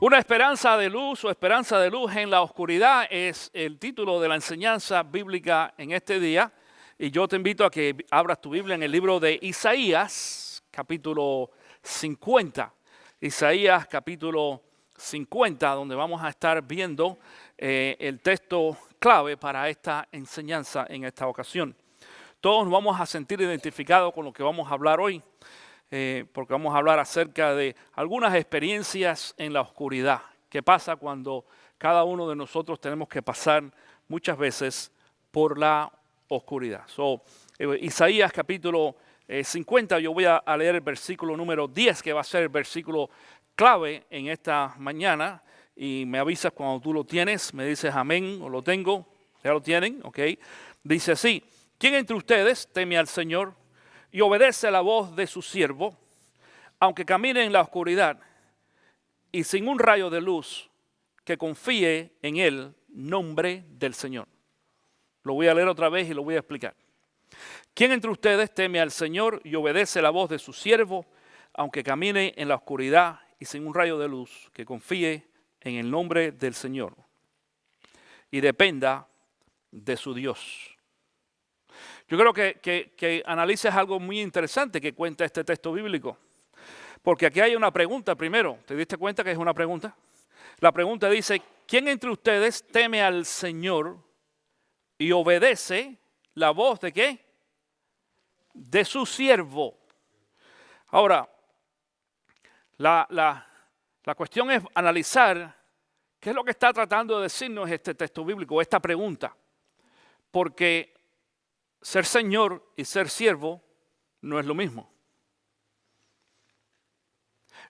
Una esperanza de luz o esperanza de luz en la oscuridad es el título de la enseñanza bíblica en este día. Y yo te invito a que abras tu Biblia en el libro de Isaías, capítulo 50. Isaías, capítulo 50, donde vamos a estar viendo el texto clave para esta enseñanza en esta ocasión. Todos nos vamos a sentir identificados con lo que vamos a hablar hoy. Porque vamos a hablar acerca de algunas experiencias en la oscuridad. ¿Qué pasa cuando cada uno de nosotros tenemos que pasar muchas veces por la oscuridad? Isaías capítulo 50, yo voy a leer el versículo número 10, que va a ser el versículo clave en esta mañana. Y me avisas cuando tú lo tienes, me dices amén o lo tengo. ¿Ya lo tienen? Ok. Dice así: ¿quién entre ustedes teme al Señor y obedece la voz de su siervo, aunque camine en la oscuridad y sin un rayo de luz, que confíe en el nombre del Señor? Lo voy a leer otra vez y lo voy a explicar. ¿Quién entre ustedes teme al Señor y obedece la voz de su siervo, aunque camine en la oscuridad y sin un rayo de luz, que confíe en el nombre del Señor y dependa de su Dios? Yo creo que analices algo muy interesante que cuenta este texto bíblico. Porque aquí hay una pregunta primero. ¿Te diste cuenta que es una pregunta? La pregunta dice: ¿quién entre ustedes teme al Señor y obedece la voz de qué? De su siervo. Ahora, la cuestión es analizar qué es lo que está tratando de decirnos este texto bíblico, esta pregunta. Porque ser Señor y ser siervo no es lo mismo.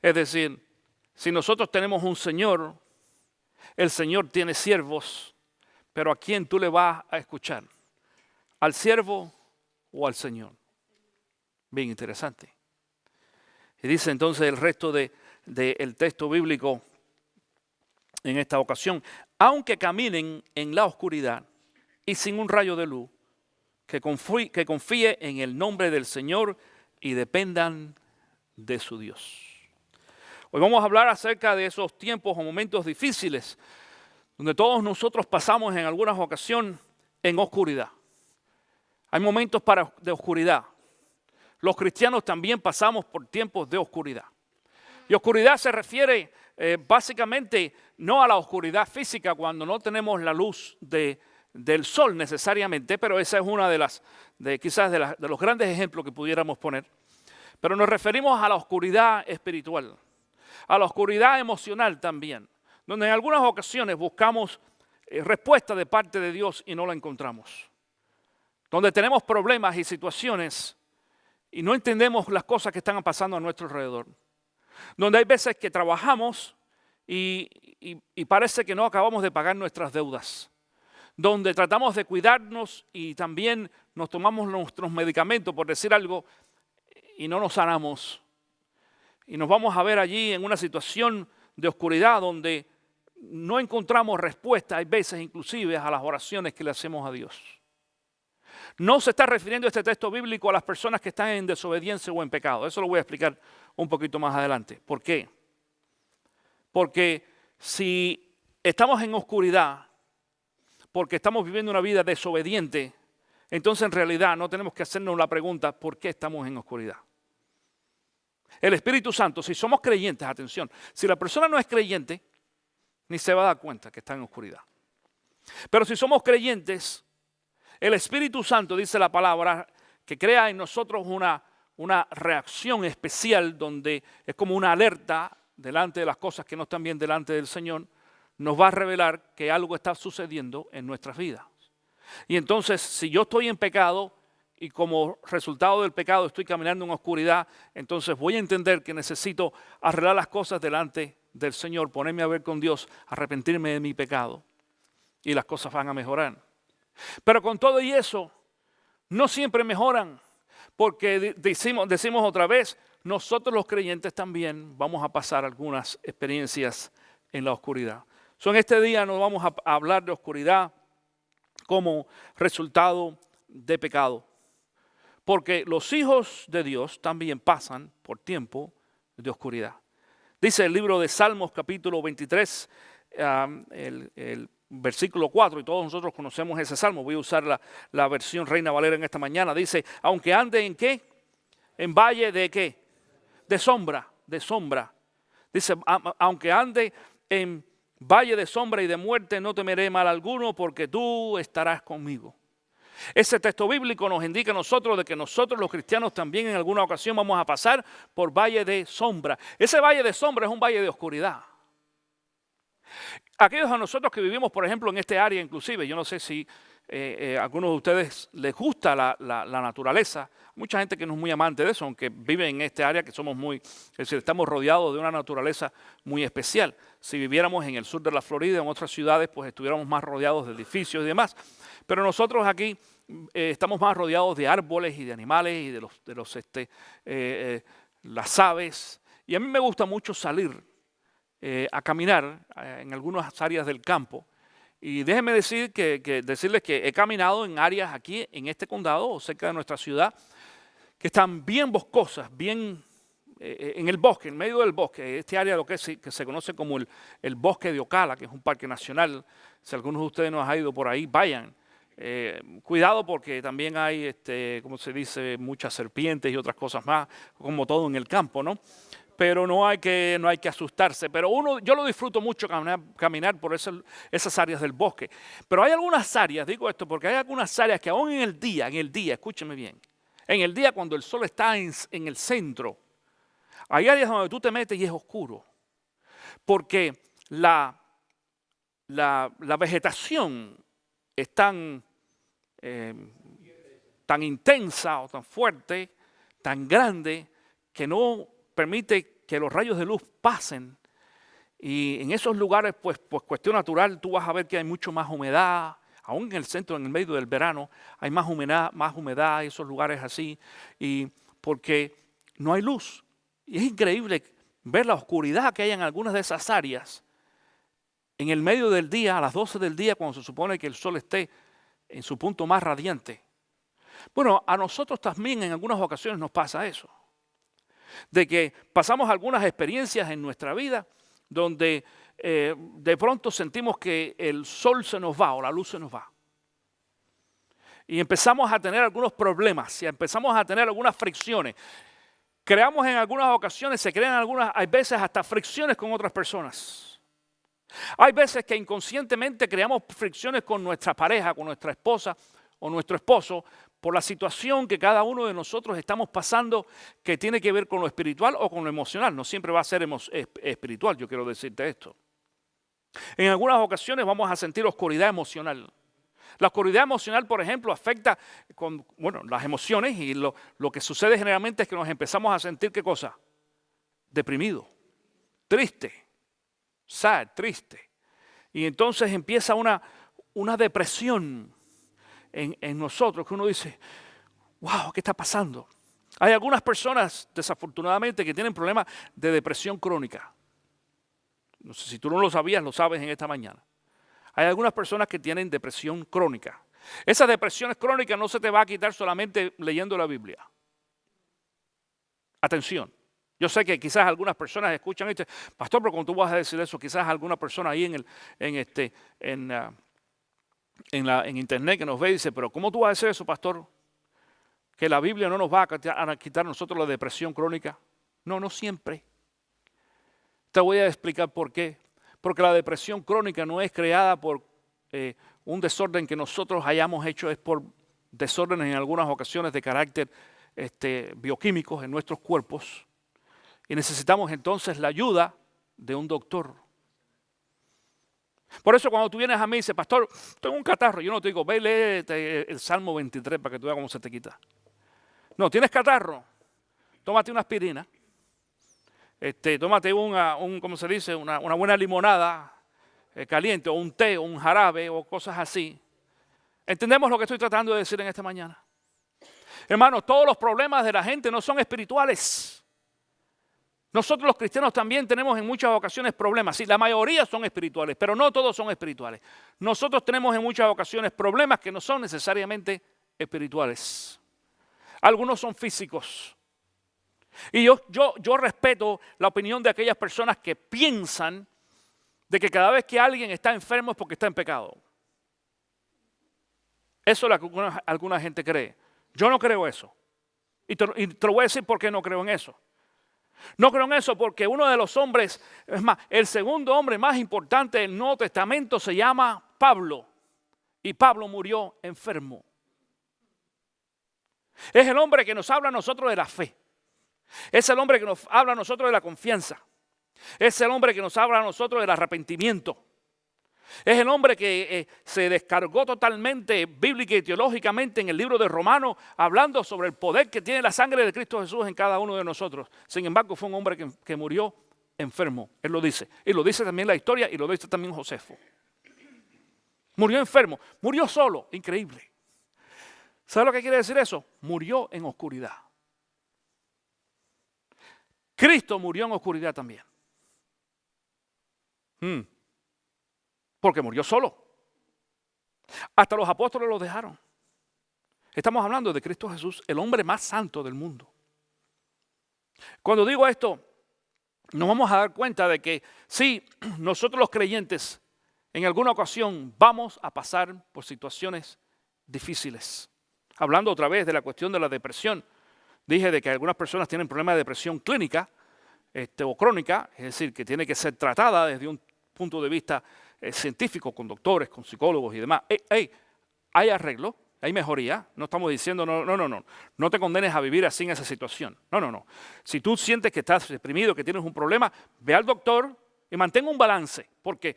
Es decir, si nosotros tenemos un Señor, el Señor tiene siervos, pero ¿a quién tú le vas a escuchar? ¿Al siervo o al Señor? Bien interesante. Y dice entonces el resto del texto bíblico en esta ocasión: aunque caminen en la oscuridad y sin un rayo de luz, que confíe en el nombre del Señor y dependan de su Dios. Hoy vamos a hablar acerca de esos tiempos o momentos difíciles donde todos nosotros pasamos en algunas ocasiones en oscuridad. Hay momentos de oscuridad. Los cristianos también pasamos por tiempos de oscuridad. Y oscuridad se refiere básicamente no a la oscuridad física cuando no tenemos la luz del sol necesariamente, pero esa es una de los grandes ejemplos que pudiéramos poner. Pero nos referimos a la oscuridad espiritual, a la oscuridad emocional también, donde en algunas ocasiones buscamos respuesta de parte de Dios y no la encontramos. Donde tenemos problemas y situaciones y no entendemos las cosas que están pasando a nuestro alrededor. Donde hay veces que trabajamos y parece que no acabamos de pagar nuestras deudas. Donde tratamos de cuidarnos y también nos tomamos nuestros medicamentos, por decir algo, y no nos sanamos. Y nos vamos a ver allí en una situación de oscuridad donde no encontramos respuesta, hay veces inclusive, a las oraciones que le hacemos a Dios. No se está refiriendo este texto bíblico a las personas que están en desobediencia o en pecado. Eso lo voy a explicar un poquito más adelante. ¿Por qué? Porque si estamos en oscuridad, porque estamos viviendo una vida desobediente, entonces en realidad no tenemos que hacernos la pregunta: ¿por qué estamos en oscuridad? El Espíritu Santo, si somos creyentes, atención, si la persona no es creyente, ni se va a dar cuenta que está en oscuridad. Pero si somos creyentes, el Espíritu Santo, dice la palabra, que crea en nosotros una reacción especial donde es como una alerta delante de las cosas que no están bien delante del Señor, nos va a revelar que algo está sucediendo en nuestras vidas. Y entonces, si yo estoy en pecado y como resultado del pecado estoy caminando en oscuridad, entonces voy a entender que necesito arreglar las cosas delante del Señor, ponerme a ver con Dios, arrepentirme de mi pecado y las cosas van a mejorar. Pero con todo y eso, no siempre mejoran, porque decimos otra vez, nosotros los creyentes también vamos a pasar algunas experiencias en la oscuridad. En este día nos vamos a hablar de oscuridad como resultado de pecado. Porque los hijos de Dios también pasan por tiempo de oscuridad. Dice el libro de Salmos capítulo 23, el versículo 4, y todos nosotros conocemos ese salmo. Voy a usar la versión Reina Valera en esta mañana. Dice, aunque ande en ¿qué? En valle de ¿qué? De sombra, de sombra. Dice, aunque ande en valle de sombra y de muerte, no temeré mal alguno, porque tú estarás conmigo. Ese texto bíblico nos indica a nosotros de que nosotros los cristianos también en alguna ocasión vamos a pasar por valle de sombra. Ese valle de sombra es un valle de oscuridad. Aquellos a nosotros que vivimos, por ejemplo, en este área inclusive, yo no sé si a algunos de ustedes les gusta la naturaleza. Mucha gente que no es muy amante de eso, aunque vive en este área que somos es decir, estamos rodeados de una naturaleza muy especial. Si viviéramos en el sur de la Florida, en otras ciudades, pues estuviéramos más rodeados de edificios y demás. Pero nosotros aquí estamos más rodeados de árboles y de animales y de las aves. Y a mí me gusta mucho salir a caminar en algunas áreas del campo. Y déjenme decirles que he caminado en áreas aquí en este condado o cerca de nuestra ciudad que están bien boscosas, bien en el bosque, en medio del bosque. Este área que se conoce como el bosque de Ocala, que es un parque nacional. Si algunos de ustedes no han ido por ahí, vayan. Cuidado porque también hay, como se dice, muchas serpientes y otras cosas más, como todo en el campo, ¿no? Pero no hay que asustarse. Pero yo lo disfruto mucho caminar por esas áreas del bosque. Pero hay algunas áreas, digo esto porque hay algunas áreas que aún en el día, escúcheme bien, en el día cuando el sol está en el centro, hay áreas donde tú te metes y es oscuro. Porque la vegetación es tan intensa o tan fuerte, tan grande, que no permite que los rayos de luz pasen. Y en esos lugares, pues cuestión natural, tú vas a ver que hay mucho más humedad. Aún en el centro, en el medio del verano, hay más humedad, esos lugares así. Y porque no hay luz. Y es increíble ver la oscuridad que hay en algunas de esas áreas. En el medio del día, a las 12 del día, cuando se supone que el sol esté en su punto más radiante. Bueno, a nosotros también en algunas ocasiones nos pasa eso. De que pasamos algunas experiencias en nuestra vida donde de pronto sentimos que el sol se nos va o la luz se nos va. Y empezamos a tener algunos problemas y empezamos a tener algunas fricciones. Creamos en algunas ocasiones, hay veces hasta fricciones con otras personas. Hay veces que inconscientemente creamos fricciones con nuestra pareja, con nuestra esposa o nuestro esposo, por la situación que cada uno de nosotros estamos pasando que tiene que ver con lo espiritual o con lo emocional. No siempre va a ser espiritual, yo quiero decirte esto. En algunas ocasiones vamos a sentir oscuridad emocional. La oscuridad emocional, por ejemplo, afecta con las emociones y lo que sucede generalmente es que nos empezamos a sentir, ¿qué cosa? Deprimido, triste, triste. Y entonces empieza una depresión en nosotros, que uno dice, wow, ¿qué está pasando? Hay algunas personas, desafortunadamente, que tienen problemas de depresión crónica. No sé si tú no lo sabías, lo sabes en esta mañana. Hay algunas personas que tienen depresión crónica. Esa depresión crónica no se te va a quitar solamente leyendo la Biblia. Atención. Yo sé que quizás algunas personas escuchan esto, pastor, pero cuando tú vas a decir eso, quizás alguna persona ahí en internet que nos ve y dice, pero ¿cómo tú vas a decir eso, pastor? Que la Biblia no nos va a quitar a nosotros la depresión crónica. No, no siempre. Te voy a explicar por qué. Porque la depresión crónica no es creada por un desorden que nosotros hayamos hecho, es por desórdenes en algunas ocasiones de carácter bioquímicos en nuestros cuerpos. Y necesitamos entonces la ayuda de un doctor. Por eso cuando tú vienes a mí y dices, pastor, tengo un catarro, yo no te digo, ve y lee el Salmo 23 para que tú veas cómo se te quita. No, tienes catarro, tómate una aspirina, tómate ¿cómo se dice? Una buena limonada caliente, o un té, o un jarabe, o cosas así. ¿Entendemos lo que estoy tratando de decir en esta mañana? Hermanos, todos los problemas de la gente no son espirituales. Nosotros los cristianos también tenemos en muchas ocasiones problemas. Sí, la mayoría son espirituales, pero no todos son espirituales. Nosotros tenemos en muchas ocasiones problemas que no son necesariamente espirituales. Algunos son físicos. Y yo respeto la opinión de aquellas personas que piensan de que cada vez que alguien está enfermo es porque está en pecado. Eso es lo que alguna gente cree. Yo no creo eso. Y te lo voy a decir por qué no creo en eso. No creo en eso porque uno de los hombres, es más, el segundo hombre más importante del Nuevo Testamento se llama Pablo. Y Pablo murió enfermo. Es el hombre que nos habla a nosotros de la fe. Es el hombre que nos habla a nosotros de la confianza. Es el hombre que nos habla a nosotros del arrepentimiento. Es el hombre que se descargó totalmente bíblica y teológicamente en el libro de Romanos, hablando sobre el poder que tiene la sangre de Cristo Jesús en cada uno de nosotros. Sin embargo, fue un hombre que murió enfermo. Él lo dice. Y lo dice también la historia y lo dice también Josefo. Murió enfermo. Murió solo. Increíble. ¿Sabe lo que quiere decir eso? Murió en oscuridad. Cristo murió en oscuridad también. Porque murió solo. Hasta los apóstoles lo dejaron. Estamos hablando de Cristo Jesús, el hombre más santo del mundo. Cuando digo esto, nos vamos a dar cuenta de que sí, nosotros los creyentes en alguna ocasión vamos a pasar por situaciones difíciles. Hablando otra vez de la cuestión de la depresión, dije de que algunas personas tienen problemas de depresión clínica o crónica, es decir, que tiene que ser tratada desde un punto de vista científico, con doctores, con psicólogos y demás. Hay arreglo, hay mejoría. No estamos diciendo, no te condenes a vivir así en esa situación. No. Si tú sientes que estás deprimido, que tienes un problema, ve al doctor y mantén un balance, porque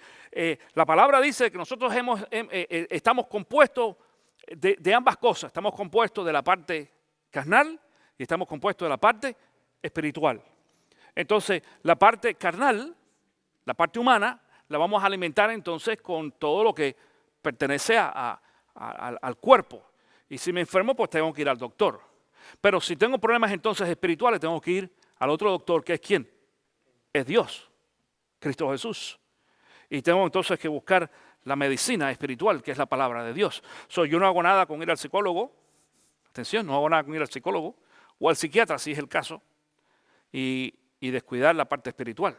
la palabra dice que nosotros estamos compuestos de ambas cosas. Estamos compuestos de la parte carnal y estamos compuestos de la parte espiritual. Entonces, la parte carnal, la parte humana, la vamos a alimentar entonces con todo lo que pertenece al cuerpo. Y si me enfermo, pues tengo que ir al doctor. Pero si tengo problemas entonces espirituales, tengo que ir al otro doctor, que es ¿quién? Es Dios, Cristo Jesús. Y tengo entonces que buscar la medicina espiritual, que es la palabra de Dios. Yo no hago nada con ir al psicólogo. Atención, no hago nada con ir al psicólogo o al psiquiatra, si es el caso, y descuidar la parte espiritual.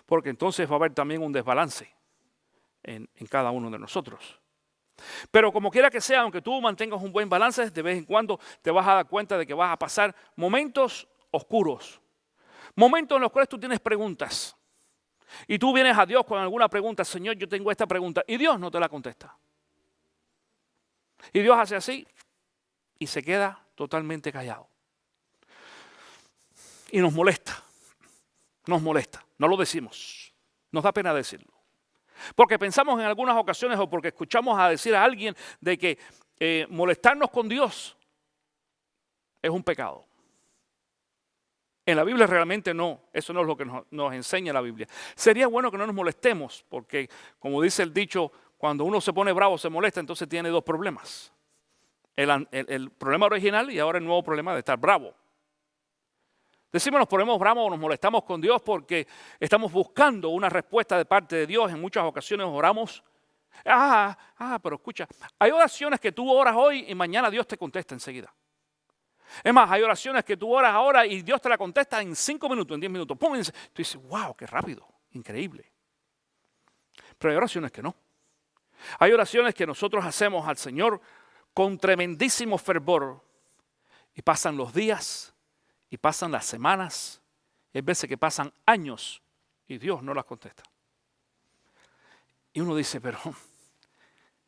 Porque entonces va a haber también un desbalance en cada uno de nosotros. Pero como quiera que sea, aunque tú mantengas un buen balance, de vez en cuando te vas a dar cuenta de que vas a pasar momentos oscuros. Momentos en los cuales tú tienes preguntas. Y tú vienes a Dios con alguna pregunta. Señor, yo tengo esta pregunta. Y Dios no te la contesta. Y Dios hace así y se queda totalmente callado. Y nos molesta. Nos molesta. No lo decimos. Nos da pena decirlo. Porque pensamos en algunas ocasiones o porque escuchamos a decir a alguien de que molestarnos con Dios es un pecado. En la Biblia realmente no, eso no es lo que nos enseña la Biblia. Sería bueno que no nos molestemos, porque como dice el dicho, cuando uno se pone bravo, se molesta, entonces tiene dos problemas. El problema original y ahora el nuevo problema de estar bravo. Decimos nos ponemos bravos o nos molestamos con Dios porque estamos buscando una respuesta de parte de Dios. En muchas ocasiones oramos. Pero escucha, hay oraciones que tú oras hoy y mañana Dios te contesta enseguida. Es más, hay oraciones que tú oras ahora y Dios te la contesta en 5 minutos, en 10 minutos. Tú dices, wow, qué rápido, increíble. Pero hay oraciones que no. Hay oraciones que nosotros hacemos al Señor con tremendísimo fervor y pasan los días y pasan las semanas y hay veces que pasan años y Dios no las contesta. Y uno dice, pero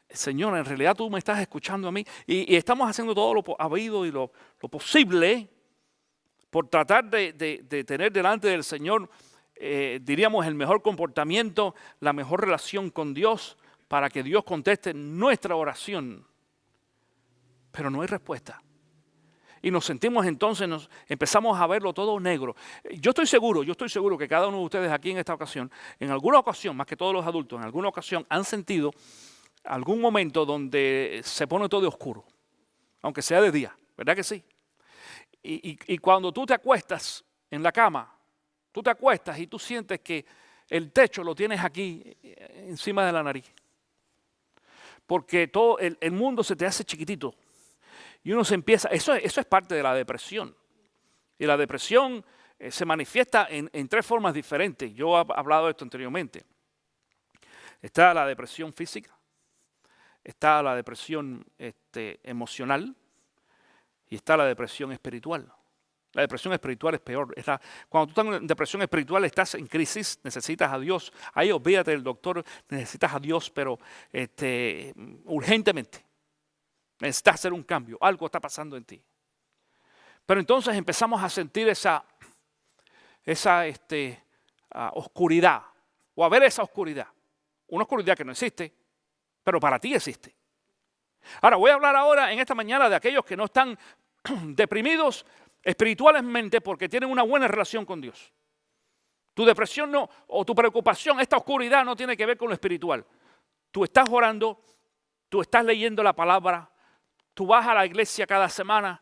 Señor, en realidad tú me estás escuchando a mí y estamos haciendo todo lo habido y lo posible por tratar de tener delante del Señor, diríamos, el mejor comportamiento, la mejor relación con Dios para que Dios conteste nuestra oración. Pero no hay respuesta. Y nos sentimos entonces, empezamos a verlo todo negro. Yo estoy seguro que cada uno de ustedes aquí en esta ocasión, en alguna ocasión, más que todos los adultos, en alguna ocasión han sentido algún momento donde se pone todo de oscuro, aunque sea de día, ¿verdad que sí? Y cuando tú te acuestas en la cama, tú te acuestas y tú sientes que el techo lo tienes aquí encima de la nariz. Porque todo el mundo se te hace chiquitito. Y uno se empieza, eso es parte de la depresión. Y la depresión se manifiesta en tres formas diferentes. Yo he hablado de esto anteriormente. Está la depresión física, está la depresión emocional y está la depresión espiritual. La depresión espiritual es peor. Cuando tú estás en depresión espiritual, estás en crisis, necesitas a Dios. Ahí olvídate del doctor, necesitas a Dios, pero urgentemente. Necesitas hacer un cambio, algo está pasando en ti. Pero entonces empezamos a sentir esa oscuridad, o a ver esa oscuridad. Una oscuridad que no existe, pero para ti existe. Ahora, voy a hablar ahora en esta mañana de aquellos que no están deprimidos espiritualmente porque tienen una buena relación con Dios. Tu depresión no, o tu preocupación, esta oscuridad no tiene que ver con lo espiritual. Tú estás orando, tú estás leyendo la palabra, tú vas a la iglesia cada semana,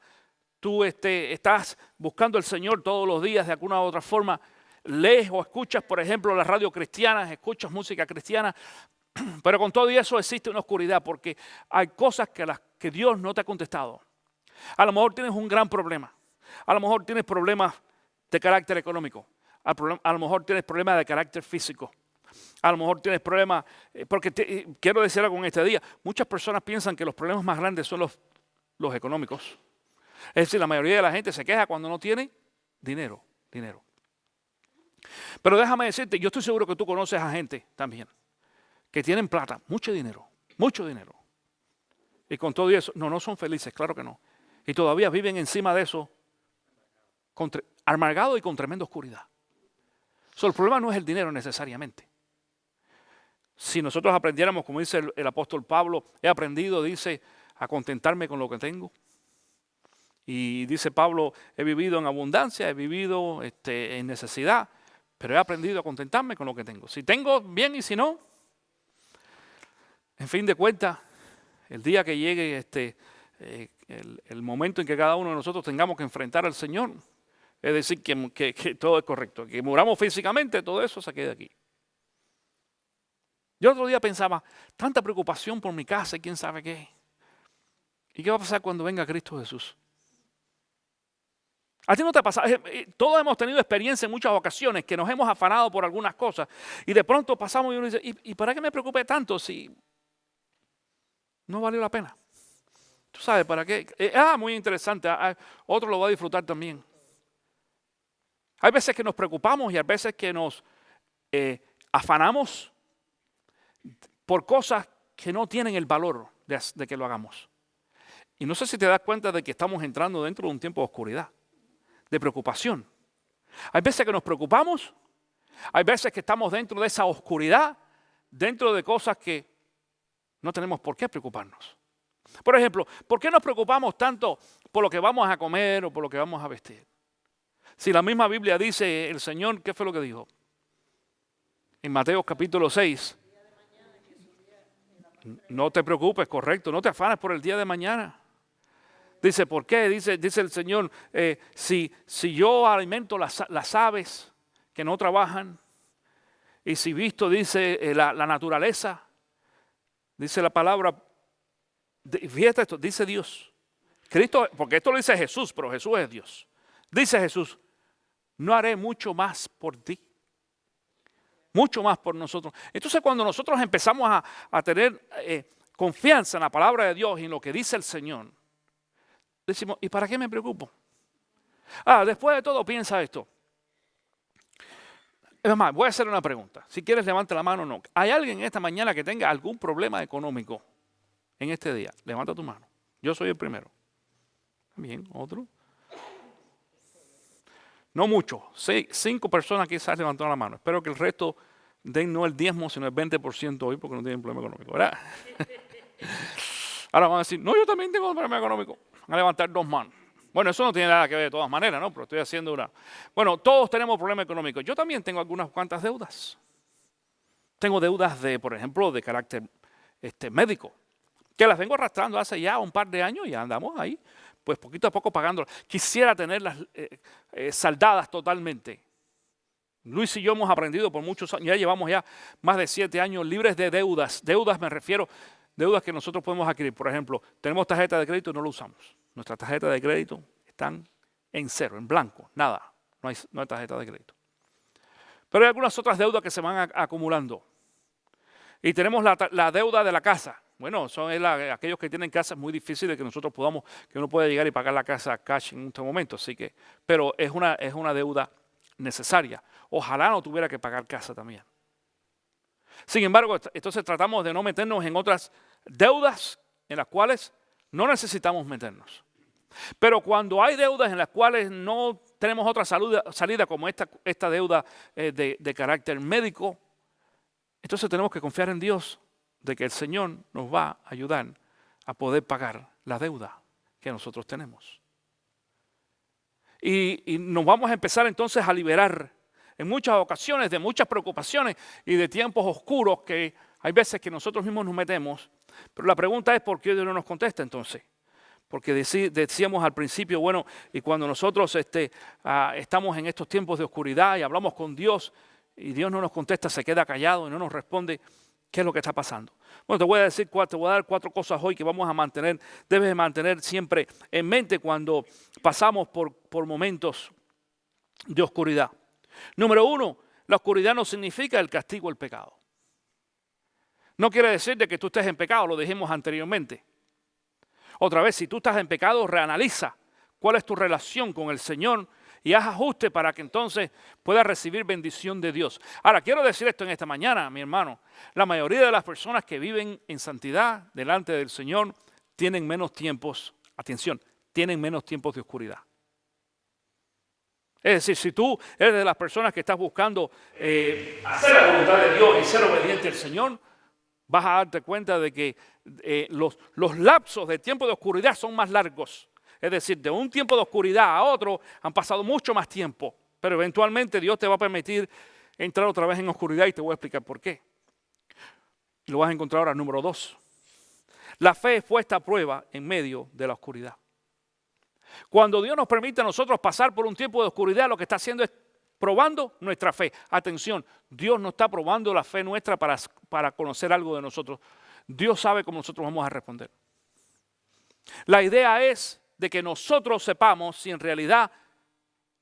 tú estás buscando al Señor todos los días de alguna u otra forma, lees o escuchas, por ejemplo, la radio cristiana, escuchas música cristiana, pero con todo eso existe una oscuridad porque hay cosas que Dios no te ha contestado. A lo mejor tienes un gran problema, a lo mejor tienes problemas de carácter económico, a lo mejor tienes problemas de carácter físico, a lo mejor tienes problemas, porque quiero decir algo en este día, muchas personas piensan que los problemas más grandes son los económicos. Es decir, la mayoría de la gente se queja cuando no tiene dinero. Pero déjame decirte, yo estoy seguro que tú conoces a gente también que tienen plata, mucho dinero. Y con todo eso, no son felices, claro que no. Y todavía viven encima de eso, amargados y con tremenda oscuridad. El problema no es el dinero necesariamente. Si nosotros aprendiéramos, como dice el apóstol Pablo, he aprendido, dice, a contentarme con lo que tengo. Y dice Pablo, he vivido en abundancia, he vivido en necesidad, pero he aprendido a contentarme con lo que tengo. Si tengo, bien, y si no, en fin de cuentas, el día que llegue el momento en que cada uno de nosotros tengamos que enfrentar al Señor, es decir, que todo es correcto, que muramos físicamente, todo eso se quede aquí. Yo el otro día pensaba, tanta preocupación por mi casa y quién sabe qué. ¿Y qué va a pasar cuando venga Cristo Jesús? ¿A ti no te ha pasado? Todos hemos tenido experiencia en muchas ocasiones que nos hemos afanado por algunas cosas y de pronto pasamos y uno dice, ¿y para qué me preocupé tanto si no valió la pena? ¿Tú sabes para qué? Muy interesante. Otro lo va a disfrutar también. Hay veces que nos preocupamos y hay veces que nos afanamos por cosas que no tienen el valor de que lo hagamos. Y no sé si te das cuenta de que estamos entrando dentro de un tiempo de oscuridad, de preocupación. Hay veces que nos preocupamos, hay veces que estamos dentro de esa oscuridad, dentro de cosas que no tenemos por qué preocuparnos. Por ejemplo, ¿por qué nos preocupamos tanto por lo que vamos a comer o por lo que vamos a vestir? Si la misma Biblia dice, el Señor, ¿qué fue lo que dijo? En Mateo capítulo 6. No te preocupes, correcto, no te afanes por el día de mañana. Dice, ¿por qué? Dice el Señor, si yo alimento las aves que no trabajan, y si visto, dice la naturaleza, dice la palabra, fíjate esto, dice Dios, Cristo, porque esto lo dice Jesús, pero Jesús es Dios. Dice Jesús, no haré mucho más por ti, mucho más por nosotros. Entonces cuando nosotros empezamos a tener confianza en la palabra de Dios y en lo que dice el Señor, decimos, ¿y para qué me preocupo? Después de todo piensa esto. Es más, voy a hacer una pregunta. Si quieres levanta la mano o no. ¿Hay alguien esta mañana que tenga algún problema económico en este día? Levanta tu mano. Yo soy el primero. Bien, otro. No mucho. 5 personas quizás levantaron la mano. Espero que el resto den no el 10, sino el 20% hoy porque no tienen problema económico, ¿verdad? Ahora van a decir, no, yo también tengo un problema económico. Van a levantar 2 manos. Bueno, eso no tiene nada que ver de todas maneras, ¿no? Pero estoy haciendo una... Bueno, todos tenemos problemas económicos. Yo también tengo algunas cuantas deudas. Tengo deudas por ejemplo, de carácter médico, que las vengo arrastrando hace ya un par de años y andamos ahí, pues poquito a poco pagándolas. Quisiera tenerlas saldadas totalmente. Luis y yo hemos aprendido por muchos años, ya llevamos ya más de 7 años libres de deudas. Deudas me refiero, deudas que nosotros podemos adquirir. Por ejemplo, tenemos tarjeta de crédito y no lo usamos. Nuestras tarjetas de crédito están en cero, en blanco, nada. No hay tarjeta de crédito. Pero hay algunas otras deudas que se van acumulando. Y tenemos la deuda de la casa. Bueno, son aquellos que tienen casas muy difíciles que nosotros podamos, que uno pueda llegar y pagar la casa cash en este momento. Así que, pero es una deuda necesaria. Ojalá no tuviera que pagar casa también. Sin embargo, entonces tratamos de no meternos en otras deudas en las cuales no necesitamos meternos. Pero cuando hay deudas en las cuales no tenemos otra salida como esta deuda de carácter médico, entonces tenemos que confiar en Dios de que el Señor nos va a ayudar a poder pagar la deuda que nosotros tenemos. Y nos vamos a empezar entonces a liberar en muchas ocasiones de muchas preocupaciones y de tiempos oscuros que hay veces que nosotros mismos nos metemos. Pero la pregunta es ¿por qué Dios no nos contesta entonces? Porque decíamos al principio, bueno, y cuando nosotros estamos en estos tiempos de oscuridad y hablamos con Dios y Dios no nos contesta, se queda callado y no nos responde, ¿qué es lo que está pasando? Bueno, te voy a dar 4 cosas hoy que vamos a mantener, debes de mantener siempre en mente cuando pasamos por momentos de oscuridad. Número 1, la oscuridad no significa el castigo del pecado. No quiere decir de que tú estés en pecado, lo dijimos anteriormente. Otra vez, si tú estás en pecado, reanaliza cuál es tu relación con el Señor y haz ajuste para que entonces puedas recibir bendición de Dios. Ahora, quiero decir esto en esta mañana, mi hermano. La mayoría de las personas que viven en santidad delante del Señor tienen menos tiempos, atención, tienen menos tiempos de oscuridad. Es decir, si tú eres de las personas que estás buscando hacer la voluntad de Dios y ser obediente al Señor, vas a darte cuenta de que los lapsos de tiempo de oscuridad son más largos. Es decir, de un tiempo de oscuridad a otro han pasado mucho más tiempo. Pero eventualmente Dios te va a permitir entrar otra vez en oscuridad y te voy a explicar por qué. Lo vas a encontrar ahora, número 2. La fe es puesta a prueba en medio de la oscuridad. Cuando Dios nos permite a nosotros pasar por un tiempo de oscuridad, lo que está haciendo es probando nuestra fe. Atención, Dios no está probando la fe nuestra para conocer algo de nosotros. Dios sabe cómo nosotros vamos a responder. La idea es de que nosotros sepamos si en realidad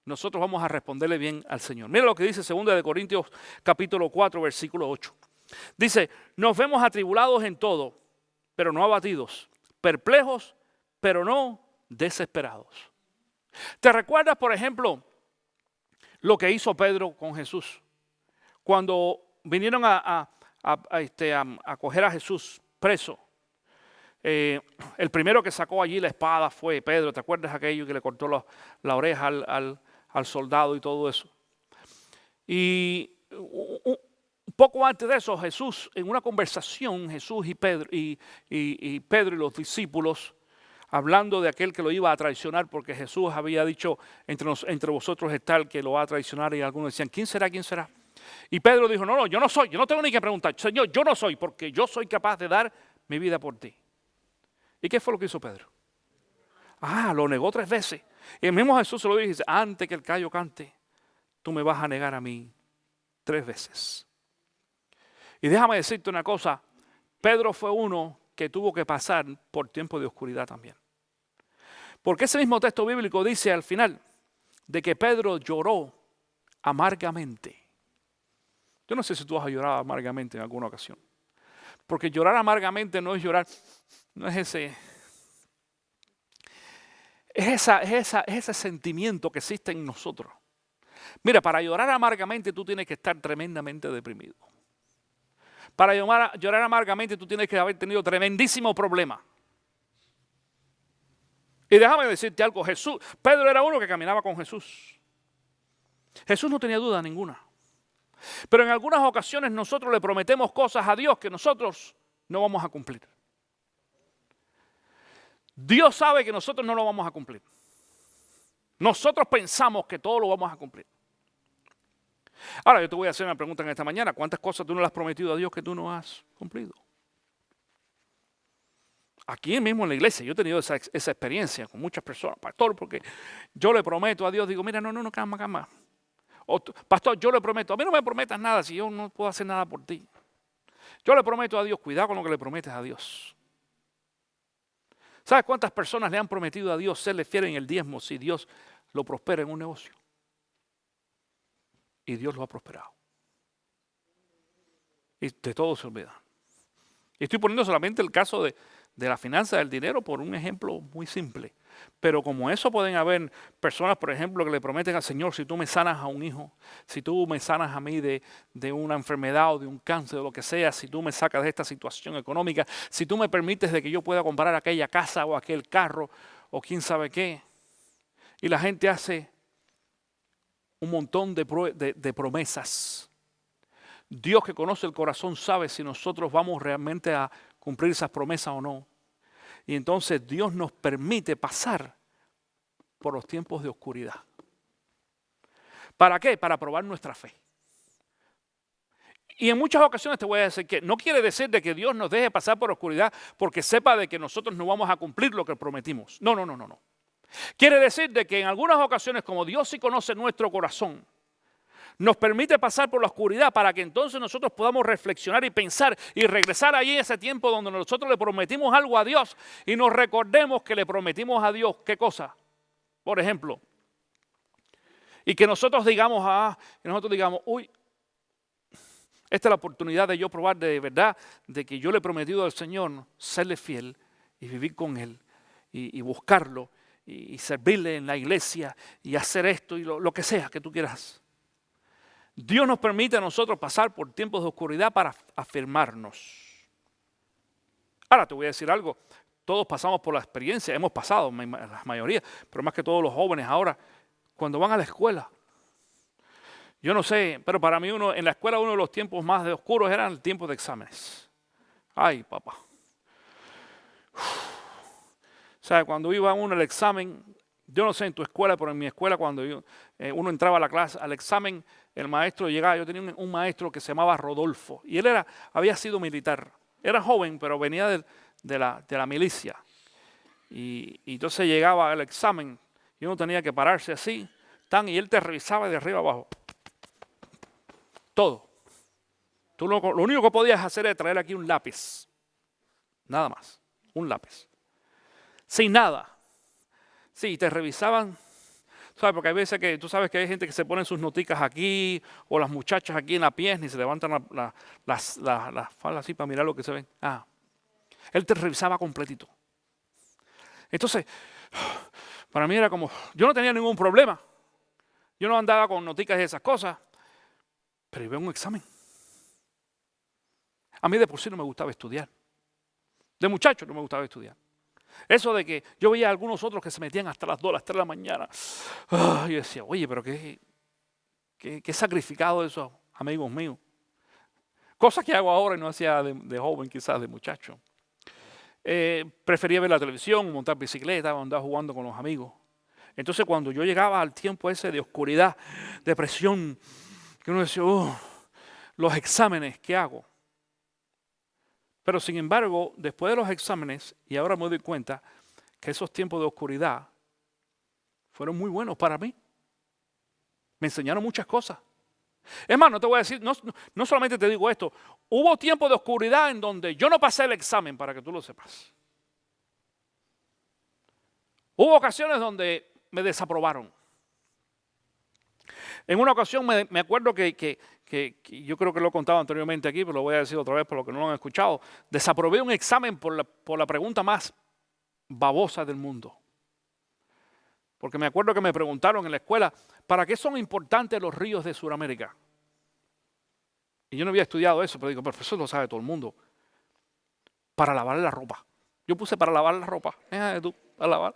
nosotros vamos a responderle bien al Señor. Mira lo que dice 2 Corintios capítulo 4, versículo 8. Dice, nos vemos atribulados en todo, pero no abatidos, perplejos, pero no desesperados. ¿Te recuerdas, por ejemplo, lo que hizo Pedro con Jesús? Cuando vinieron a coger a Jesús preso, el primero que sacó allí la espada fue Pedro. ¿Te acuerdas aquello que le cortó la oreja al soldado y todo eso? Y un poco antes de eso, Jesús, en una conversación, Jesús y Pedro y los discípulos, hablando de aquel que lo iba a traicionar, porque Jesús había dicho, entre vosotros está el que lo va a traicionar, y algunos decían, ¿quién será? ¿Quién será? Y Pedro dijo, no, yo no soy, yo no tengo ni que preguntar, Señor, yo no soy, porque yo soy capaz de dar mi vida por ti. ¿Y qué fue lo que hizo Pedro? Lo negó 3 veces. Y el mismo Jesús se lo dice, antes que el gallo cante, tú me vas a negar a mí 3 veces. Y déjame decirte una cosa, Pedro fue uno que tuvo que pasar por tiempo de oscuridad también. Porque ese mismo texto bíblico dice al final de que Pedro lloró amargamente. Yo no sé si tú has llorado amargamente en alguna ocasión. Porque llorar amargamente no es llorar, no es ese. Es ese sentimiento que existe en nosotros. Mira, para llorar amargamente tú tienes que estar tremendamente deprimido. Para llorar amargamente tú tienes que haber tenido tremendísimo problema. Y déjame decirte algo, Pedro era uno que caminaba con Jesús. Jesús no tenía duda ninguna. Pero en algunas ocasiones nosotros le prometemos cosas a Dios que nosotros no vamos a cumplir. Dios sabe que nosotros no lo vamos a cumplir. Nosotros pensamos que todo lo vamos a cumplir. Ahora yo te voy a hacer una pregunta en esta mañana. ¿Cuántas cosas tú no le has prometido a Dios que tú no has cumplido? Aquí mismo en la iglesia yo he tenido esa experiencia con muchas personas. Pastor, porque yo le prometo a Dios, digo, mira, no, calma. Pastor, yo le prometo, a mí no me prometas nada si yo no puedo hacer nada por ti. Yo le prometo a Dios, cuidado con lo que le prometes a Dios. ¿Sabes cuántas personas le han prometido a Dios serle fiel en el diezmo si Dios lo prospera en un negocio? Y Dios lo ha prosperado. Y de todo se olvida. Y estoy poniendo solamente el caso de la finanza del dinero por un ejemplo muy simple. Pero como eso pueden haber personas, por ejemplo, que le prometen al Señor, si tú me sanas a un hijo, si tú me sanas a mí de una enfermedad o de un cáncer o lo que sea, si tú me sacas de esta situación económica, si tú me permites de que yo pueda comprar aquella casa o aquel carro o quién sabe qué. Y la gente hace un montón de promesas. Dios, que conoce el corazón, sabe si nosotros vamos realmente a cumplir esas promesas o no. Y entonces Dios nos permite pasar por los tiempos de oscuridad. ¿Para qué? Para probar nuestra fe. Y en muchas ocasiones te voy a decir que no quiere decir de que Dios nos deje pasar por oscuridad porque sepa de que nosotros no vamos a cumplir lo que prometimos. No. Quiere decir de que en algunas ocasiones, como Dios sí conoce nuestro corazón, nos permite pasar por la oscuridad para que entonces nosotros podamos reflexionar y pensar y regresar allí ese tiempo donde nosotros le prometimos algo a Dios y nos recordemos que le prometimos a Dios, ¿qué cosa? Por ejemplo, y que nosotros digamos, uy, esta es la oportunidad de yo probar de verdad de que yo le he prometido al Señor serle fiel y vivir con Él y buscarlo y servirle en la iglesia y hacer esto y lo que sea que tú quieras. Dios nos permite a nosotros pasar por tiempos de oscuridad para afirmarnos. Ahora te voy a decir algo, todos pasamos por la experiencia, hemos pasado, la mayoría, pero más que todos los jóvenes ahora, cuando van a la escuela. Yo no sé, pero para mí en la escuela uno de los tiempos más oscuros eran el tiempo de exámenes. Ay, papá. O sea, cuando iba uno al examen, yo no sé en tu escuela, pero en mi escuela cuando uno entraba a la clase, al examen, el maestro llegaba. Yo tenía un maestro que se llamaba Rodolfo y él había sido militar. Era joven, pero venía de la milicia. Y entonces llegaba al examen y uno tenía que pararse así, y él te revisaba de arriba abajo. Todo. Tú lo único que podías hacer era traer aquí un lápiz. Nada más. Un lápiz. Sin nada. Sí, te revisaban. ¿Sabes? Porque hay veces que tú sabes que hay gente que se pone sus noticas aquí o las muchachas aquí en la pierna y se levantan las faldas así para mirar lo que se ven. Él te revisaba completito. Entonces, para mí era como, yo no tenía ningún problema. Yo no andaba con noticas y esas cosas, pero iba a un examen. A mí de por sí no me gustaba estudiar. De muchacho no me gustaba estudiar. Eso de que yo veía a algunos otros que se metían hasta las 2, las 3 de la mañana. Yo decía, oye, pero qué sacrificado esos amigos míos. Cosas que hago ahora y no hacía de joven, quizás de muchacho. Prefería ver la televisión, montar bicicleta, andar jugando con los amigos. Entonces cuando yo llegaba al tiempo ese de oscuridad, depresión, que uno decía, los exámenes, ¿qué hago? Pero sin embargo, después de los exámenes, y ahora me doy cuenta que esos tiempos de oscuridad fueron muy buenos para mí. Me enseñaron muchas cosas. Es más, no te voy a decir, no solamente te digo esto, hubo tiempos de oscuridad en donde yo no pasé el examen, para que tú lo sepas. Hubo ocasiones donde me desaprobaron. En una ocasión me acuerdo que yo creo que lo he contado anteriormente aquí, pero lo voy a decir otra vez por lo que no lo han escuchado. Desaprobé un examen por la pregunta más babosa del mundo. Porque me acuerdo que me preguntaron en la escuela, ¿para qué son importantes los ríos de Sudamérica? Y yo no había estudiado eso, pero digo, profesor, lo sabe todo el mundo. Para lavar la ropa. Yo puse para lavar la ropa. Tú, para lavar.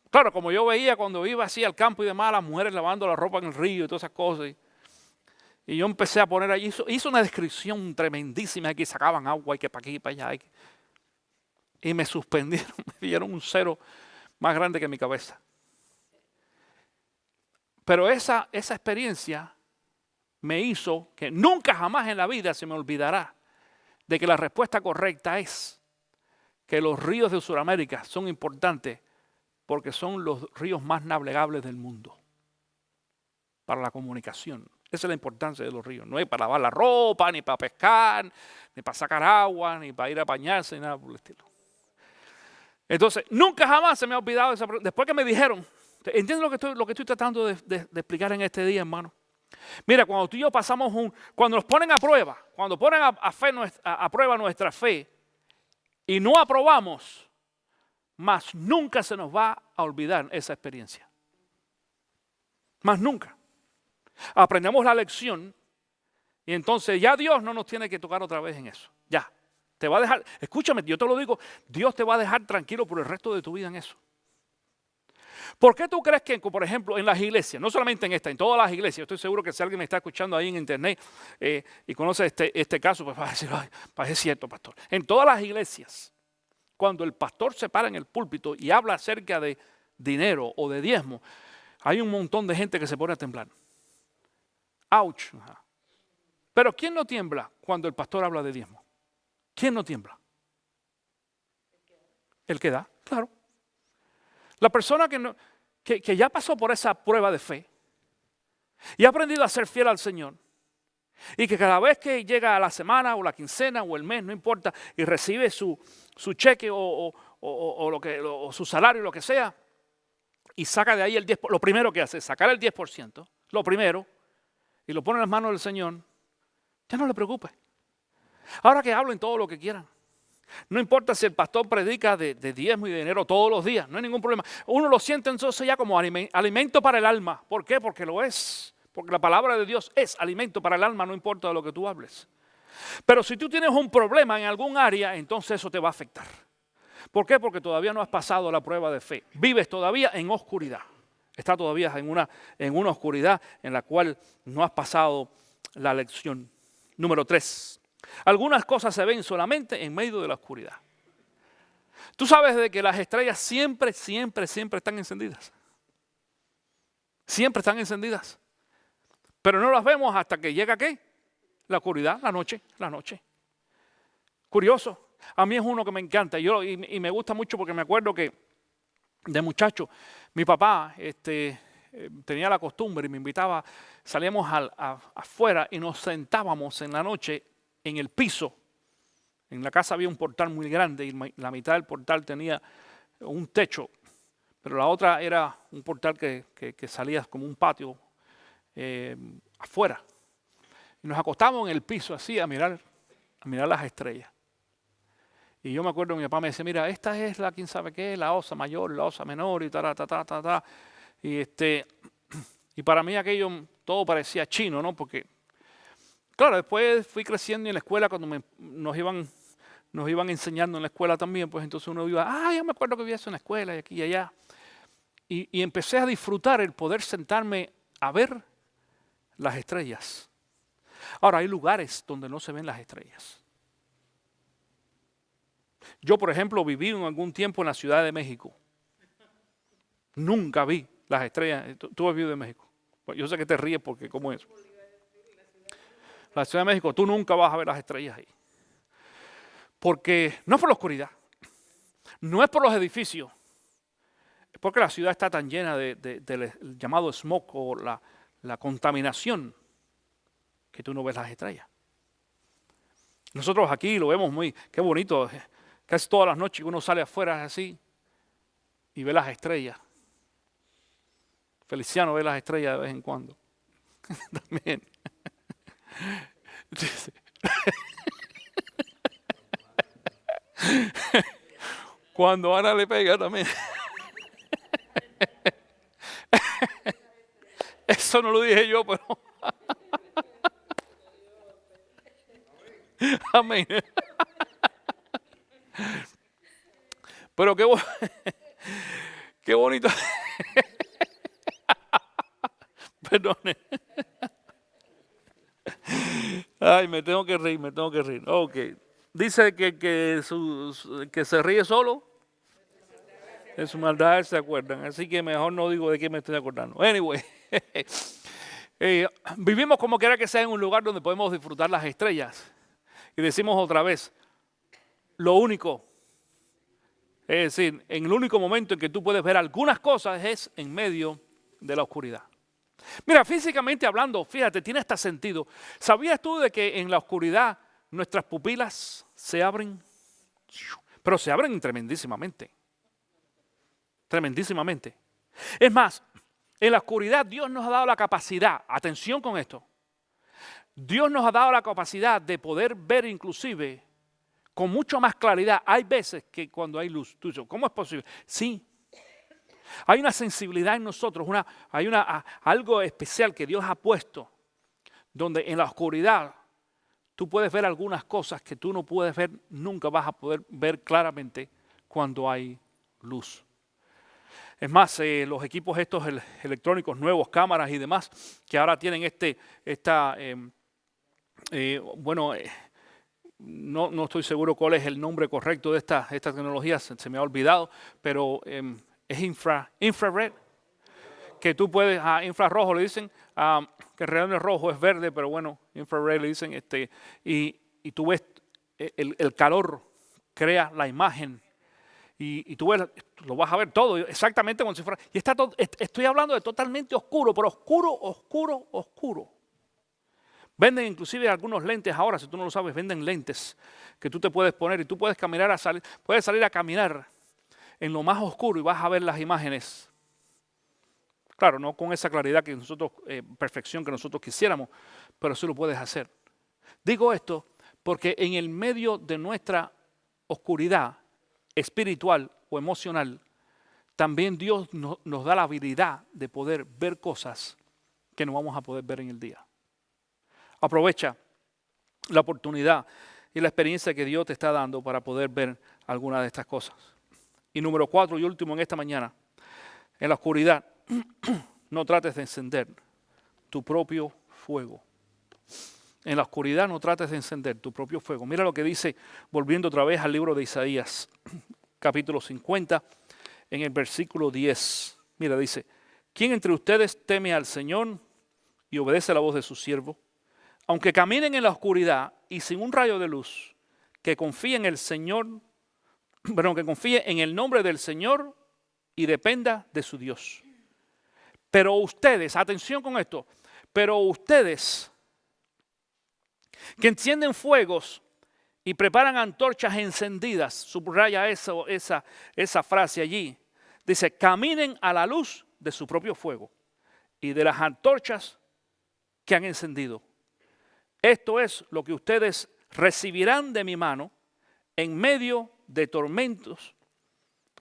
Claro, como yo veía cuando iba así al campo y demás, las mujeres lavando la ropa en el río y todas esas cosas. Y yo empecé a poner allí, hizo una descripción tremendísima, que sacaban agua y que para aquí y para allá. Y me suspendieron, me dieron un cero más grande que mi cabeza. Pero esa experiencia me hizo que nunca jamás en la vida se me olvidará de que la respuesta correcta es que los ríos de Sudamérica son importantes porque son los ríos más navegables del mundo para la comunicación. Esa es la importancia de los ríos. No es para lavar la ropa, ni para pescar, ni para sacar agua, ni para ir a bañarse, ni nada por el estilo. Entonces, nunca jamás se me ha olvidado esa pregunta. Después que me dijeron, ¿entiendes lo que estoy tratando de explicar en este día, hermano? Mira, cuando tú y yo cuando nos ponen a prueba, cuando ponen a prueba nuestra fe y no aprobamos, más nunca se nos va a olvidar esa experiencia. Más nunca. Aprendemos la lección y entonces ya Dios no nos tiene que tocar otra vez en eso. Ya. Te va a dejar, escúchame, yo te lo digo, Dios te va a dejar tranquilo por el resto de tu vida en eso. ¿Por qué tú crees que, por ejemplo, en las iglesias, no solamente en esta, en todas las iglesias, estoy seguro que si alguien me está escuchando ahí en internet y conoce este caso, pues va a decir, ay, es cierto, pastor. En todas las iglesias, cuando el pastor se para en el púlpito y habla acerca de dinero o de diezmo, hay un montón de gente que se pone a temblar. ¡Auch! Pero ¿quién no tiembla cuando el pastor habla de diezmo? ¿Quién no tiembla? El que da, claro. La persona que ya pasó por esa prueba de fe y ha aprendido a ser fiel al Señor y que cada vez que llega a la semana o la quincena o el mes, no importa, y recibe su cheque o su salario, lo que sea, y saca de ahí el 10%, lo primero que hace es sacar el 10%, lo primero, y lo pone en las manos del Señor, ya no le preocupe. Ahora que hablen todo lo que quieran. No importa si el pastor predica de diezmo y de dinero todos los días, no hay ningún problema. Uno lo siente entonces ya como alimento para el alma. ¿Por qué? Porque lo es. Porque la palabra de Dios es alimento para el alma, no importa de lo que tú hables. Pero si tú tienes un problema en algún área, entonces eso te va a afectar. ¿Por qué? Porque todavía no has pasado la prueba de fe. Vives todavía en oscuridad. Estás todavía en una oscuridad en la cual no has pasado la lección. Número 3. Algunas cosas se ven solamente en medio de la oscuridad. Tú sabes de que las estrellas siempre están encendidas. Siempre están encendidas. Pero no las vemos hasta que llega ¿qué? La oscuridad, la noche. Curioso. A mí es uno que me encanta y me gusta mucho porque me acuerdo que de muchacho, mi papá tenía la costumbre y me invitaba, salíamos afuera y nos sentábamos en la noche en el piso. En la casa había un portal muy grande y la mitad del portal tenía un techo, pero la otra era un portal que salía como un patio afuera. Y nos acostábamos en el piso así a mirar las estrellas. Y yo me acuerdo que mi papá me decía, mira, esta es la quién sabe qué, la osa mayor, la osa menor y ta. Y para mí aquello todo parecía chino, ¿no? Porque claro, después fui creciendo y en la escuela cuando nos iban enseñando en la escuela también, pues entonces uno iba, ya me acuerdo que vi eso en la escuela y aquí y allá. Y empecé a disfrutar el poder sentarme a ver las estrellas. Ahora, hay lugares donde no se ven las estrellas. Yo, por ejemplo, viví en algún tiempo en la Ciudad de México. Nunca vi las estrellas. ¿Tú has vivido en México? Pues yo sé que te ríes porque ¿cómo es? La Ciudad de México, tú nunca vas a ver las estrellas ahí. Porque no es por la oscuridad, no es por los edificios, es porque la ciudad está tan llena del llamado smog o la contaminación que tú no ves las estrellas. Nosotros aquí lo vemos qué bonito, casi todas las noches que uno sale afuera así y ve las estrellas. Feliciano ve las estrellas de vez en cuando. También. Cuando Ana le pega también. Eso no lo dije yo, pero amén. Pero qué bonito. Perdone. Ay, me tengo que reír. Ok. Dice que se ríe solo. De su maldad se acuerdan. Así que mejor no digo de qué me estoy acordando. Anyway. Vivimos como quiera que sea en un lugar donde podemos disfrutar las estrellas. Y decimos otra vez, lo único, es decir, en el único momento en que tú puedes ver algunas cosas es en medio de la oscuridad. Mira, físicamente hablando, fíjate, tiene hasta sentido. ¿Sabías tú de que en la oscuridad nuestras pupilas se abren? Pero se abren tremendísimamente. tremendísimamente. Es más, en la oscuridad Dios nos ha dado la capacidad, atención con esto, Dios nos ha dado la capacidad de poder ver inclusive con mucho más claridad. Hay veces que cuando hay luz, tú dices, ¿cómo es posible? Sí, hay una sensibilidad en nosotros, hay algo especial que Dios ha puesto, donde en la oscuridad tú puedes ver algunas cosas que tú no puedes ver, nunca vas a poder ver claramente cuando hay luz. Es más, los equipos estos electrónicos nuevos, cámaras y demás, que ahora tienen no estoy seguro cuál es el nombre correcto de esta tecnología, se me ha olvidado, pero es infrared, que tú puedes, infrarrojo le dicen, que en realidad no es rojo, es verde, pero bueno, infrared le dicen, y tú ves el calor, crea la imagen, y tú ves, lo vas a ver todo, exactamente como si fuera, y está todo, estoy hablando de totalmente oscuro, pero oscuro, oscuro, oscuro. Venden inclusive algunos lentes ahora, si tú no lo sabes, venden lentes que tú te puedes poner y tú puedes puedes salir a caminar en lo más oscuro y vas a ver las imágenes. Claro, no con esa claridad que nosotros, perfección que nosotros quisiéramos, pero sí lo puedes hacer. Digo esto porque en el medio de nuestra oscuridad espiritual o emocional, también Dios nos da la habilidad de poder ver cosas que no vamos a poder ver en el día. Aprovecha la oportunidad y la experiencia que Dios te está dando para poder ver alguna de estas cosas. Y número 4 y último en esta mañana, en la oscuridad, no trates de encender tu propio fuego. En la oscuridad no trates de encender tu propio fuego. Mira lo que dice, volviendo otra vez al libro de Isaías, capítulo 50, en el versículo 10. Mira, dice, ¿quién entre ustedes teme al Señor y obedece la voz de su siervo? Aunque caminen en la oscuridad y sin un rayo de luz, que confíe en el Señor, que confíe en el nombre del Señor y dependa de su Dios. Pero ustedes, atención con esto, pero ustedes que encienden fuegos y preparan antorchas encendidas, subraya esa frase allí, dice, caminen a la luz de su propio fuego y de las antorchas que han encendido. Esto es lo que ustedes recibirán de mi mano en medio de tormentos,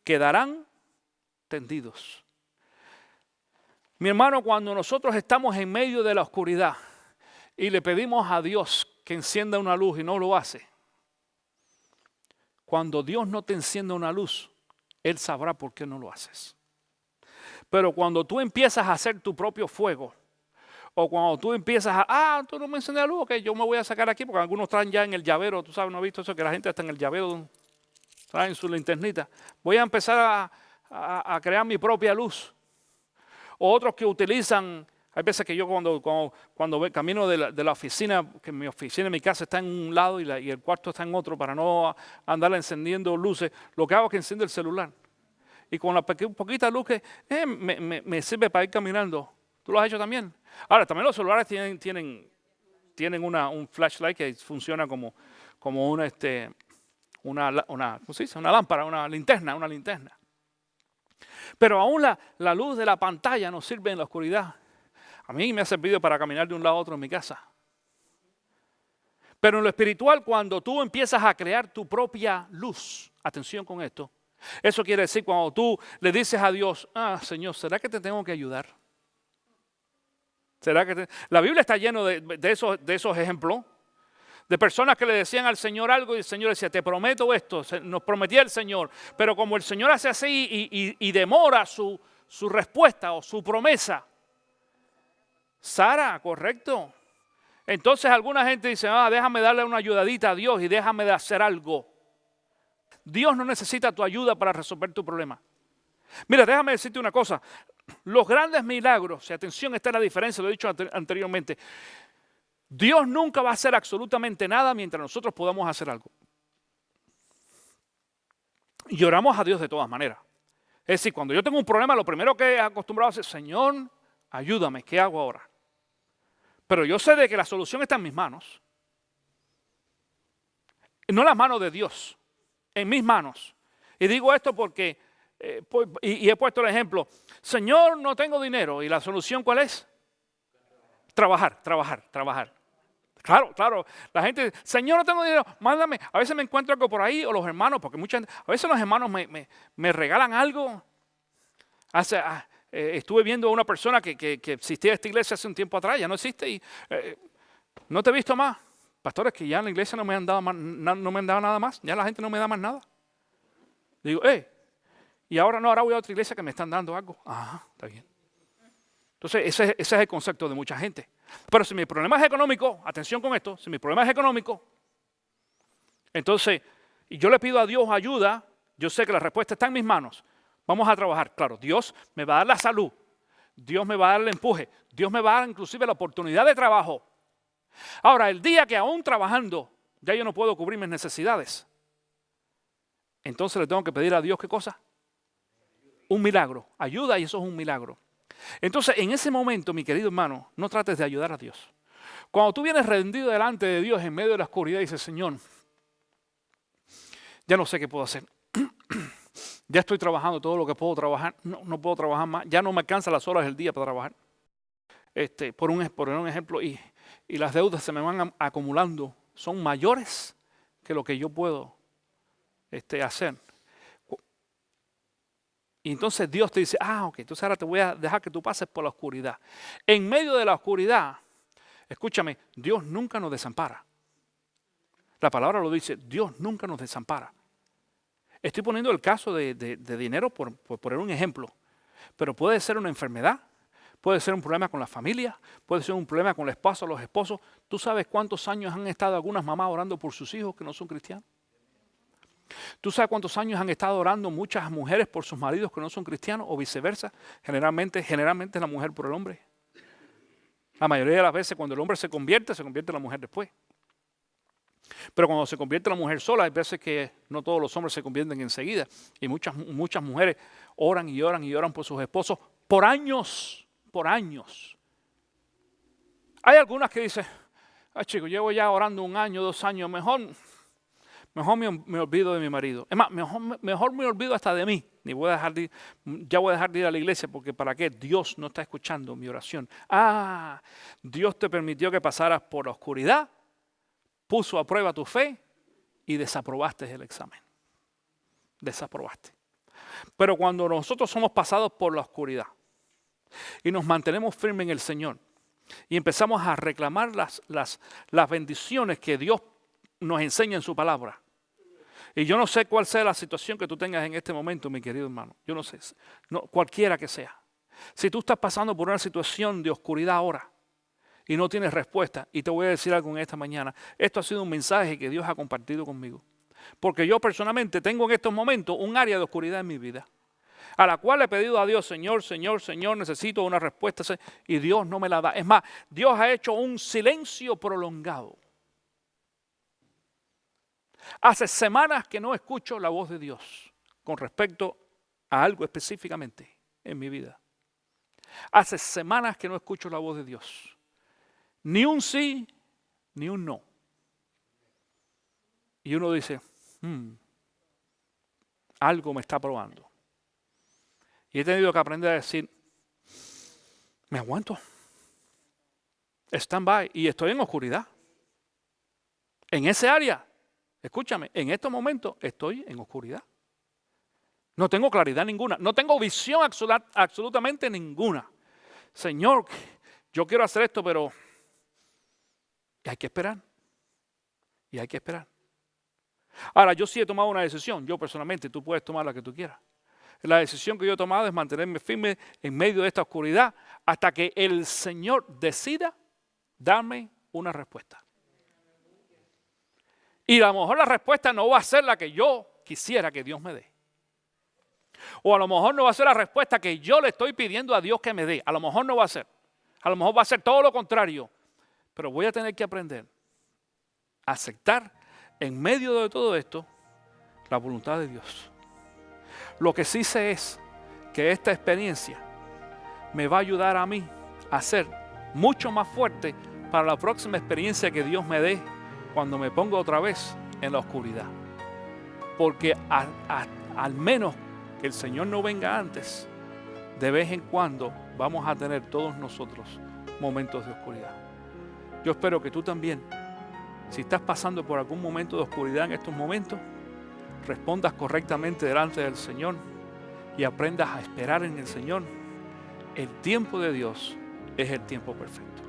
quedarán tendidos. Mi hermano, cuando nosotros estamos en medio de la oscuridad y le pedimos a Dios que encienda una luz y no lo hace, cuando Dios no te encienda una luz, Él sabrá por qué no lo haces. Pero cuando tú empiezas a hacer tu propio fuego, o cuando tú empiezas tú no me enciendes la luz, ok, yo me voy a sacar aquí, porque algunos traen ya en el llavero, tú sabes, ¿no has visto eso? Que la gente está en el llavero, traen su linternita. Voy a empezar a crear mi propia luz. O otros que utilizan, hay veces que yo cuando camino de la oficina, que mi oficina en mi casa está en un lado y el cuarto está en otro, para no andar encendiendo luces, lo que hago es que enciendo el celular. Y con la poquita luz que me sirve para ir caminando. ¿Tú lo has hecho también? Ahora, también los celulares tienen un flashlight que funciona como una ¿cómo se dice? Una lámpara, una linterna. Pero aún la luz de la pantalla nos sirve en la oscuridad. A mí me ha servido para caminar de un lado a otro en mi casa. Pero en lo espiritual, cuando tú empiezas a crear tu propia luz, atención con esto, eso quiere decir cuando tú le dices a Dios, Señor, ¿será que te tengo que ayudar? La Biblia está llena de esos ejemplos, de personas que le decían al Señor algo y el Señor decía, te prometo esto, nos prometía el Señor. Pero como el Señor hace así y demora su respuesta o su promesa, Sara, correcto. Entonces alguna gente dice, déjame darle una ayudadita a Dios y déjame de hacer algo. Dios no necesita tu ayuda para resolver tu problema. Mira, déjame decirte una cosa. Los grandes milagros, y atención, esta es la diferencia, lo he dicho anteriormente. Dios nunca va a hacer absolutamente nada mientras nosotros podamos hacer algo. Y oramos a Dios de todas maneras. Es decir, cuando yo tengo un problema, lo primero que he acostumbrado a hacer, Señor, ayúdame, ¿qué hago ahora? Pero yo sé de que la solución está en mis manos. No en las manos de Dios, en mis manos. Y digo esto porque y he puesto el ejemplo, Señor, no tengo dinero. ¿Y la solución cuál es? Trabajar. Claro, la gente, Señor, no tengo dinero, mándame. A veces me encuentro algo por ahí, o los hermanos, porque a veces los hermanos me regalan algo. Estuve viendo a una persona que existía en esta iglesia hace un tiempo atrás, ya no existe, y no te he visto más. Pastores, que ya en la iglesia no me han dado nada más, ya la gente no me da más nada. Digo, y ahora voy a otra iglesia que me están dando algo. Ajá, está bien. Entonces, ese es el concepto de mucha gente. Pero si mi problema es económico, atención con esto, si mi problema es económico, entonces, y yo le pido a Dios ayuda, yo sé que la respuesta está en mis manos. Vamos a trabajar. Claro, Dios me va a dar la salud, Dios me va a dar el empuje, Dios me va a dar inclusive la oportunidad de trabajo. Ahora, el día que aún trabajando, ya yo no puedo cubrir mis necesidades, entonces le tengo que pedir a Dios, ¿qué cosa? Un milagro, ayuda, y eso es un milagro. Entonces, en ese momento, mi querido hermano, no trates de ayudar a Dios. Cuando tú vienes rendido delante de Dios en medio de la oscuridad y dices, Señor, ya no sé qué puedo hacer. Ya estoy trabajando todo lo que puedo trabajar. No puedo trabajar más. Ya no me alcanzan las horas del día para trabajar. Por un ejemplo, y las deudas se me van acumulando. Son mayores que lo que yo puedo hacer. Y entonces Dios te dice, ok, entonces ahora te voy a dejar que tú pases por la oscuridad. En medio de la oscuridad, escúchame, Dios nunca nos desampara. La palabra lo dice, Dios nunca nos desampara. Estoy poniendo el caso de dinero por poner un ejemplo, pero puede ser una enfermedad, puede ser un problema con la familia, puede ser un problema con el esposo o los esposos. ¿Tú sabes cuántos años han estado algunas mamás orando por sus hijos que no son cristianos? ¿Tú sabes cuántos años han estado orando muchas mujeres por sus maridos que no son cristianos o viceversa? Generalmente la mujer por el hombre. La mayoría de las veces cuando el hombre se convierte la mujer después. Pero cuando se convierte la mujer sola, hay veces que no todos los hombres se convierten enseguida. Y muchas mujeres oran y oran por sus esposos por años. Hay algunas que dicen, chico, llevo ya orando 1 año, 2 años, mejor me olvido de mi marido. Es más, mejor me olvido hasta de mí. Ya voy a dejar de ir a la iglesia porque ¿para qué? Dios no está escuchando mi oración. Dios te permitió que pasaras por la oscuridad, puso a prueba tu fe y desaprobaste el examen. Desaprobaste. Pero cuando nosotros somos pasados por la oscuridad y nos mantenemos firmes en el Señor y empezamos a reclamar las bendiciones que Dios nos enseña en su palabra. Y yo no sé cuál sea la situación que tú tengas en este momento, mi querido hermano. Yo no sé, cualquiera que sea. Si tú estás pasando por una situación de oscuridad ahora y no tienes respuesta, y te voy a decir algo en esta mañana, esto ha sido un mensaje que Dios ha compartido conmigo. Porque yo personalmente tengo en estos momentos un área de oscuridad en mi vida, a la cual le he pedido a Dios, Señor, necesito una respuesta, y Dios no me la da. Es más, Dios ha hecho un silencio prolongado. Hace semanas que no escucho la voz de Dios con respecto a algo específicamente en mi vida. Hace semanas que no escucho la voz de Dios. Ni un sí, ni un no. Y uno dice, algo me está probando. Y he tenido que aprender a decir, me aguanto. Stand by. Y estoy en oscuridad. En ese área. Escúchame, en estos momentos estoy en oscuridad. No tengo claridad ninguna. No tengo visión absolutamente ninguna. Señor, yo quiero hacer esto, pero hay que esperar. Y hay que esperar. Ahora, yo sí he tomado una decisión. Yo personalmente, tú puedes tomar la que tú quieras. La decisión que yo he tomado es mantenerme firme en medio de esta oscuridad hasta que el Señor decida darme una respuesta. Y a lo mejor la respuesta no va a ser la que yo quisiera que Dios me dé. O a lo mejor no va a ser la respuesta que yo le estoy pidiendo a Dios que me dé. A lo mejor no va a ser. A lo mejor va a ser todo lo contrario. Pero voy a tener que aprender a aceptar en medio de todo esto la voluntad de Dios. Lo que sí sé es que esta experiencia me va a ayudar a mí a ser mucho más fuerte para la próxima experiencia que Dios me dé cuando me pongo otra vez en la oscuridad. Porque al menos que el Señor no venga antes, de vez en cuando vamos a tener todos nosotros momentos de oscuridad. Yo espero que tú también, si estás pasando por algún momento de oscuridad en estos momentos, respondas correctamente delante del Señor y aprendas a esperar en el Señor. El tiempo de Dios es el tiempo perfecto.